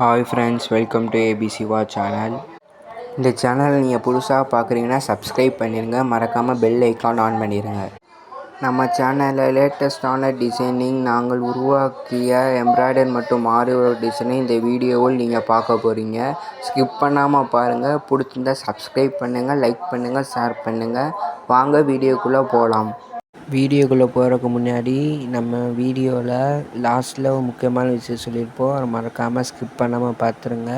Hi friends, welcome to ஏபிசிவா channel. இந்த சேனலை நீங்கள் புதுசாக பார்க்குறீங்கன்னா சப்ஸ்கிரைப் பண்ணிடுங்க, மறக்காமல் பெல் ஐக்கான் ஆன் பண்ணிடுங்க. நம்ம சேனலில் லேட்டஸ்டான டிசைனிங், நாங்கள் உருவாக்கிய எம்ப்ராய்டரி மற்றும் ஆரி ஒர்க் டிசைனை இந்த வீடியோவில் நீங்கள் பார்க்க போகிறீங்க. ஸ்கிப் பண்ணாமல் பாருங்கள். பிடிச்சிருந்தால் சப்ஸ்கிரைப் பண்ணுங்கள், லைக் பண்ணுங்கள், ஷேர் பண்ணுங்கள். வாங்க வீடியோக்குள்ளே போகலாம். வீடியோக்குள்ளே போகிறதுக்கு முன்னாடி நம்ம வீடியோவில் லாஸ்ட்டில் ஒரு முக்கியமான விஷயம் சொல்லியிருப்போம். அதை மறக்காமல் ஸ்கிப் பண்ணாமல் பார்த்துருங்க,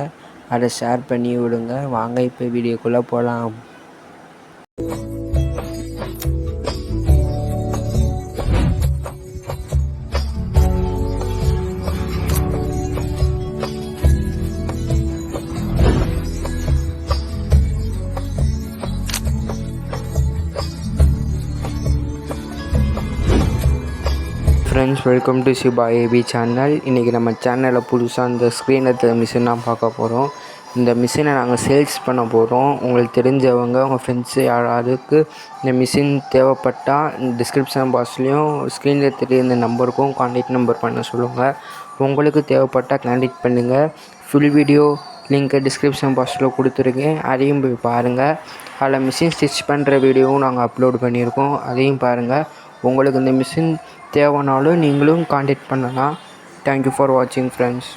அதை ஷேர் பண்ணி விடுங்க. வாங்க இப்போ வீடியோக்குள்ளே போகலாம். ஃப்ரெண்ட்ஸ், வெல்கம் டு சிபா ஏபி சேனல். இன்றைக்கி நம்ம சேனலில் புதுசாக இந்த ஸ்க்ரீனில் மிஷின் தான் பார்க்க போகிறோம். இந்த மிஷினை நாங்கள் சேல்ஸ் பண்ண போகிறோம். உங்களுக்கு தெரிஞ்சவங்க, உங்கள் ஃப்ரெண்ட்ஸு யாராவதுக்கு இந்த மிஷின் தேவைப்பட்டால் டிஸ்கிரிப்ஷன் பாக்ஸ்லேயும் ஸ்க்ரீனில் தெரிய இந்த நம்பருக்கும் கான்டாக்ட் நம்பர் பண்ண சொல்லுங்கள். உங்களுக்கு தேவைப்பட்டால் கான்டாக்ட் பண்ணுங்கள். ஃபுல் வீடியோ லிங்க்கை டிஸ்கிரிப்ஷன் பாக்ஸில் கொடுத்துருக்கேன், அதையும் போய் பாருங்கள். அதில் மிஷின் ஸ்டிச் பண்ணுற வீடியோவும் நாங்கள் அப்லோட் பண்ணியிருக்கோம், அதையும் பாருங்கள். உங்களுக்கு இந்த மிஷின் தேவைனாலும் நீங்களும் கான்டாக்ட் பண்ணலாம். தேங்க்யூ ஃபார் வாட்சிங் ஃப்ரெண்ட்ஸ்.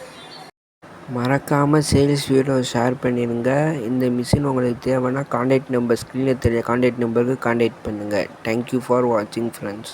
மறக்காமல் சேல்ஸ் வீடியோ ஷேர் பண்ணிடுங்க. இந்த மிஷின் உங்களுக்கு தேவைன்னா கான்டாக்ட் நம்பர் ஸ்க்ரீனில் தெரிய கான்டாக்ட் நம்பருக்கு கான்டாக்ட் பண்ணுங்கள். தேங்க்யூ ஃபார் வாட்சிங் ஃப்ரெண்ட்ஸ்.